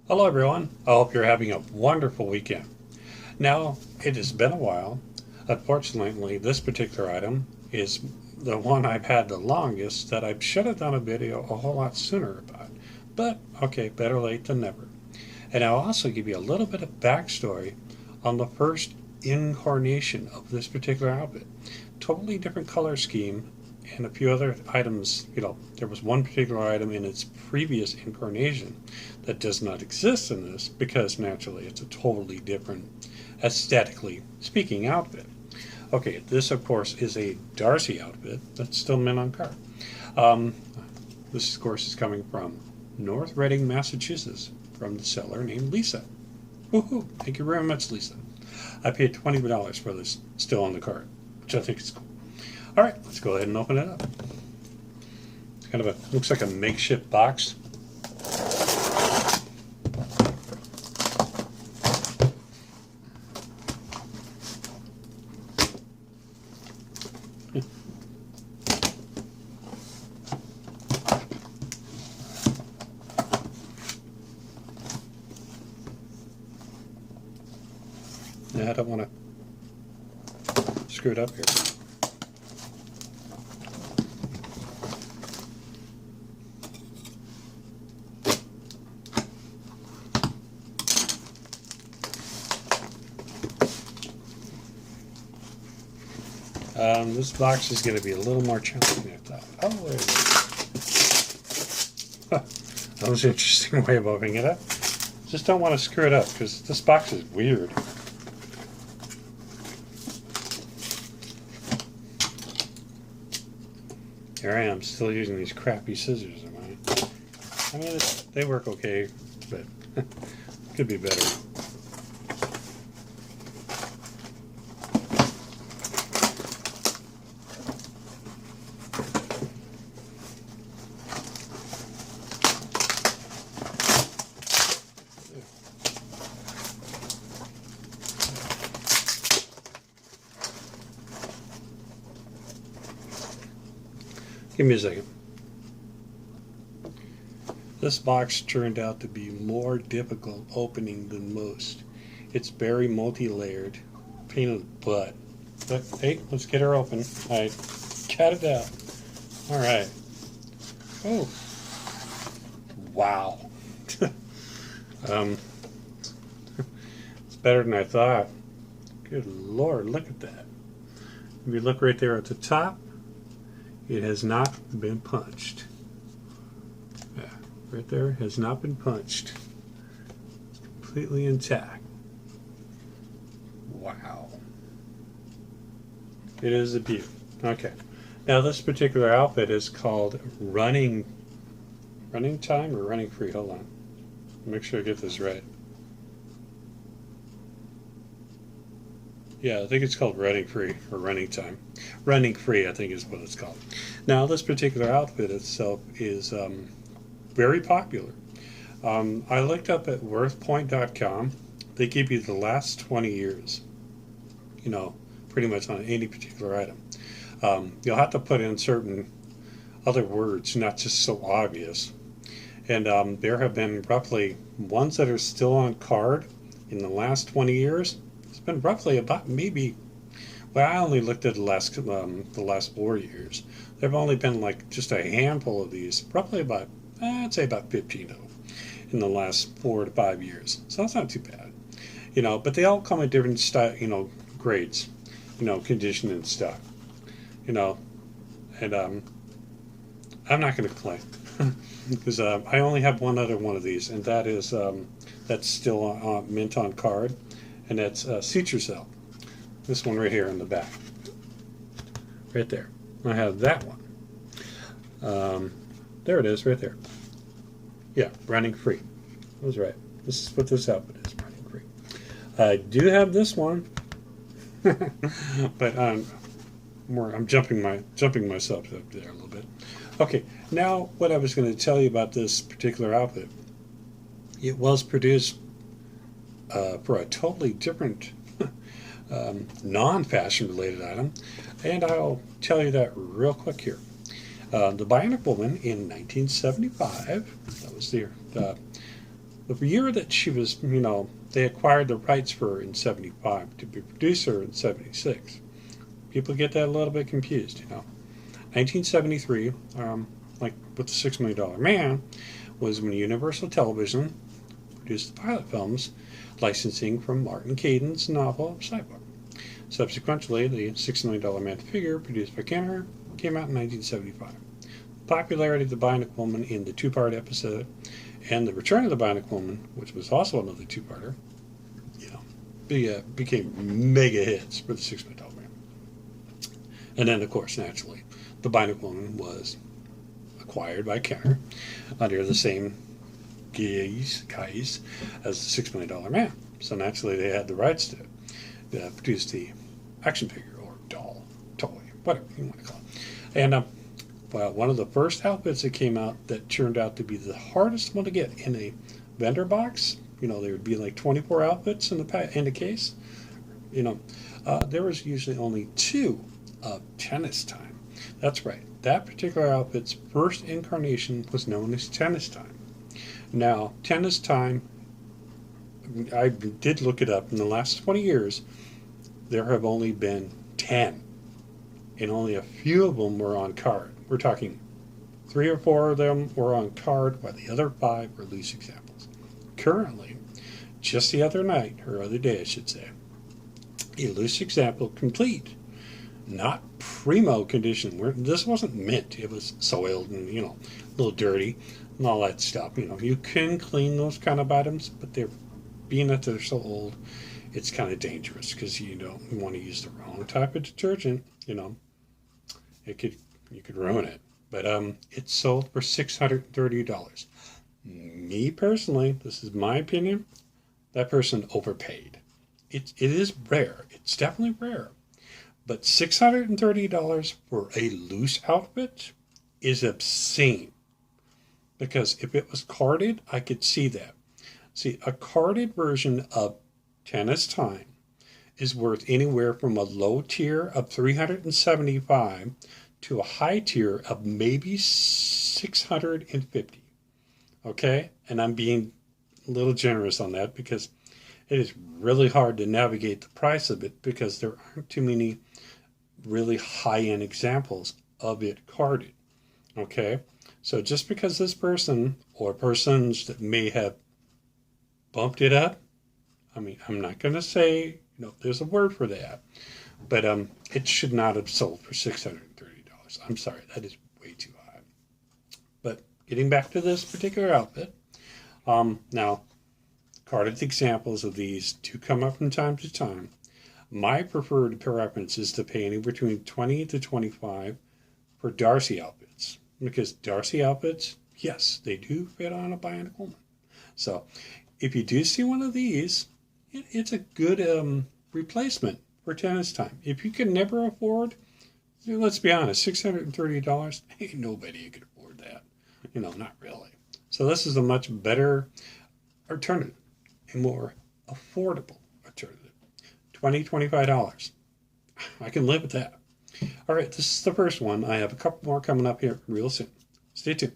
Hello everyone, I hope you're having a wonderful weekend. Now, it has been a while. Unfortunately, this particular item is the one I've had the longest that I should have done a video a whole lot sooner about. But, okay, better late than never. And I'll also give you a little bit of backstory on the first incarnation of this particular outfit. Totally different color scheme and a few other items. There was one particular item in its previous incarnation that does not exist in this because naturally it's a totally different, aesthetically speaking, outfit. Okay, this of course is a Darci outfit that's still mint on card. Um, this of course is coming from North Reading, Massachusetts, from the seller named Lisa. Woohoo! Thank you very much, Lisa. I paid $20 for this, still on the card, which I think is cool. All right, let's go ahead and open it up. It's kind of looks like a makeshift box. Yeah, I don't want to screw it up here. This box is going to be a little more challenging than I thought. Oh, there it is. Huh. That was an interesting way of opening it up. Just don't want to screw it up because this box is weird. Here I am, still using these crappy scissors of mine. I mean, they work okay, but could be better. Give me a second. This box turned out to be more difficult opening than most. It's very multi-layered, pain in the butt. But hey, let's get her open. I got it out. All right. Oh, wow. It's better than I thought. Good Lord, look at that. If you look right there at the top, it has not been punched. Yeah, right there, has not been punched. It's completely intact. Wow. It is a beaut. Okay. Now this particular outfit is called Running Time or Running Free. Hold on. Make sure I get this right. Yeah, I think it's called Running Free or Running Time. Running Free, I think, is what it's called. Now, this particular outfit itself is very popular. I looked up at worthpoint.com. They give you the last 20 years, pretty much on any particular item. You'll have to put in certain other words, not just so obvious. And there have been roughly ones that are still on card in the last 20 years. It's been roughly about maybe, well, I only looked at the last 4 years. There have only been like just a handful of these, roughly about, I'd say about 15 of them in the last 4 to 5 years. So that's not too bad, but they all come in different style, grades, condition and stuff, and I'm not going to complain because I only have one other one of these, and that is that's still mint on card. And that's Seat Yourself. This one right here in the back. Right there. I have that one. There it is, right there. Yeah, Running Free. I was right. This is what this outfit is, Running Free. I do have this one. But I'm jumping myself up there a little bit. Okay, now what I was going to tell you about this particular outfit. It was produced for a totally different non-fashion related item, and I'll tell you that real quick here. The Bionic Woman in 1975, that was the year that she was, they acquired the rights for her in 75 to be producer in 76. People get that a little bit confused. 1973, like with the $6 Million Man, was when Universal Television produced the pilot films, licensing from Martin Caden's novel Sidebook. Subsequently, the $6 Million Man figure, produced by Kenner, came out in 1975. The popularity of the Bionic Woman in the two-part episode and the Return of the Bionic Woman, which was also another two-parter, became mega hits for the $6 Million Man. And then, of course, naturally, the Bionic Woman was acquired by Kenner under the same guise as the $6 Million Man. So naturally, they had the rights to produce the action figure or doll, toy, whatever you want to call it. And one of the first outfits that came out that turned out to be the hardest one to get in a vendor box, there would be like 24 outfits in the case. There was usually only 2 of Tennis Time. That's right. That particular outfit's first incarnation was known as Tennis Time. Now, Tennis Time, I did look it up. In the last 20 years, there have only been 10, and only a few of them were on card. We're talking 3 or 4 of them were on card, while the other 5 were loose examples. Currently, just the other night, or other day I should say, a loose example complete, not primo condition. This wasn't mint. It was soiled and, a little dirty and all that stuff. You can clean those kind of items, but being that they're so old, it's kind of dangerous because you don't want to use the wrong type of detergent. You could ruin it. But it's sold for $630. Me personally, this is my opinion, that person overpaid. It is rare. It's definitely rare. But $630 for a loose outfit is obscene. Because if it was carded, I could see that. See, a carded version of Tennis Time is worth anywhere from a low tier of $375 to a high tier of maybe $650. Okay? And I'm being a little generous on that because it is really hard to navigate the price of it because there aren't too many really high-end examples of it carded. Okay? So just because this person or persons that may have bumped it up, I'm not going to say, there's a word for that, but it should not have sold for $630. I'm sorry, that is way too high. But getting back to this particular outfit, now, carded examples of these do come up from time to time. My preferred preference is to pay anywhere between $20 to $25 for Darci outfits. Because Darci outfits, yes, they do fit on a Bionic Woman. So, if you do see one of these, it's a good replacement for Tennis Time. If you can never afford, let's be honest, $630, ain't nobody who could afford that. Not really. So this is a much better alternative, a more affordable alternative. $20, $25. I can live with that. All right, this is the first one. I have a couple more coming up here real soon. Stay tuned.